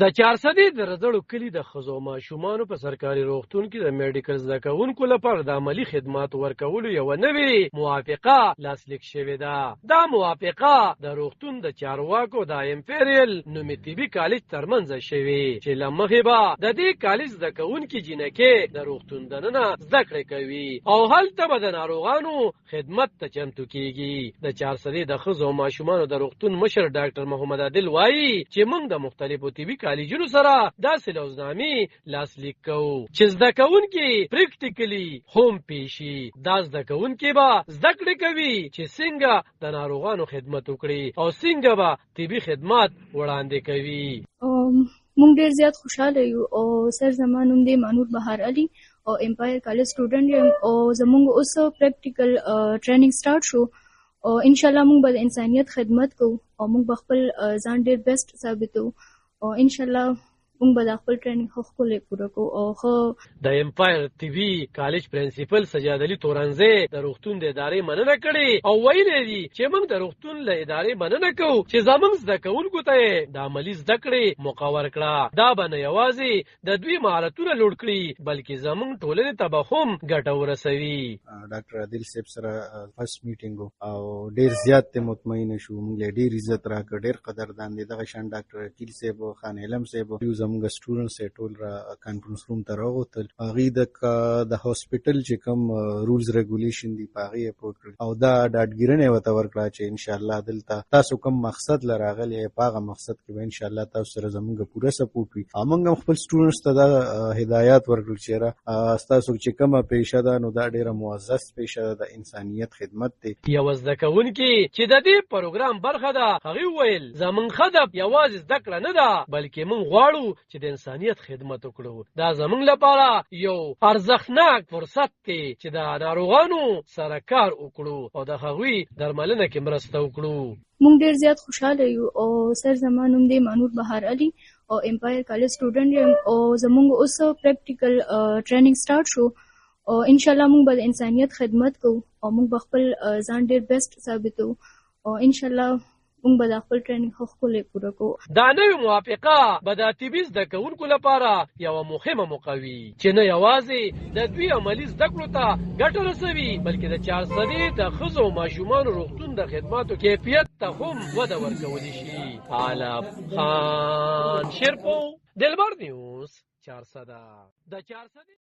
د چارسدې د رزړو کلي د ښځو ماشومانو په سرکاري روغتون کې د میډیکل زده کوونکو لپاره د عملي خدماتو ورکولو یوه نوې موافقه لاسلیک شوې ده. دا موافقه د روغتون د چارواکو د امپیریل نومي طبي کالج ترمنځ شوې چې له مخې به د دې کالج زده کوونکي جینکې د روغتون دننه زده کړې کوي او هلته به د ناروغانو خدمت ته چمتو کیږي. د چارسدې د ښځو ماشومانو د روغتون مشر ډاکټر محمد عادل وایي چې موږ د مختلفو طبي کالجونو سره داسې لوزنامې لاسلیک کوو چې زده کوونکي پریکټیکلي هم پیشي. دا زده کوونکي به زده کړې کوي چې څنګه د ناروغانو خدمت وکړي او څنګه به طبي خدمات وړاندې کوي. مونږ ډیر زیات خوشاله یو او سر زما نوم دی مانور بهار علي او امپایر کالج سټوډنټ یم او زمونږ اوس پریکټیکل ټریننګ سٹارټ شو او ان شاء الله مونږ به د انسانیت خدمت کوو او مونږ به خپل ځان ډیر بیسټ ثابتو او ان شاء الله مونږ به د خپل ټریننګ ښکلی پوره کوو او د امپایر طبي کالج پرنسپل سجاد علي تورنزی د روغتون د ادارې مننه کړې او ویلي دي چې موږ د روغتون له ادارې مننه کوو چې زموږ زده کوونکو ته د عملي زده کړې موقع ورکړه. دا به نه یوازې د دوی مهارتونه لوړ کړي بلکې زموږ ټولنې ته به هم ګټه ورسوي. ډاکټر عادل صاحب سره فرست میټینګ او ډیر زیات مطمئن شو. موږ ډیر عزت راکړ، ډیر قدردان دي. دغه شان ډاکټر وکیل صاحب او خان علم صاحب زموږ سټوډنټس ټول را کانفرنس روم ته راغوتل. هغې د هاسپټل چې کوم رولز ریګولیشن دي په هغې اپروچ کړل او دا ډاډګیرنه یې ورته ورکړه چې انشاءالله دلته تاسو کوم مقصد له راغلی په هغه مقصد کې به انشاءالله تاسو سره زموږ پوره سپورټ وي. موږ هم خپل سټوډنټس ته دا هدایات ورکړل چې ستاسو چې کومه پیشه ده نو دا ډېره معزز پیشه ده، د انسانیت خدمت دی. یوه زده کوونکې چې د دې پروګرام برخه ده هغې وویل زموږ هدف یوازې زده کړه نه ده بلکې موږ غواړو چې د انسانیت خدمت وکړو. دا زموږ لپاره یو ارزښتناک فرصت دی چې د ناروغانو سره کار وکړو او د هغوی درملنه کې مرسته وکړو. مونږ ډیر زیات خوشاله یو او سر زما نوم دی مانور بهار علي او امپایر کالج سټوډنټ یم او زموږ اوس پریکټیکل ټریننګ سٹارټ شو او ان شاء الله مونږ به د انسانیت خدمت کوو او مونږ به خپل ځان ډیر بیسټ ثابتو او ان شاء الله مونږ به د خپل ټریننګ ښکلی پوره کوو. دا نوې موافقه به د طبي زده کوونکو لپاره یوه مهمه موقع وي چې نه یوازې د دوی عملي زده کړو ته ګټه رسوي بلکې د چارسدې د ښځو او ماشومانو روغتون د خدماتو کیفیت ته هم وده ورکولی شي. علب خان شیرپو، دلبر نیوز، چارسده.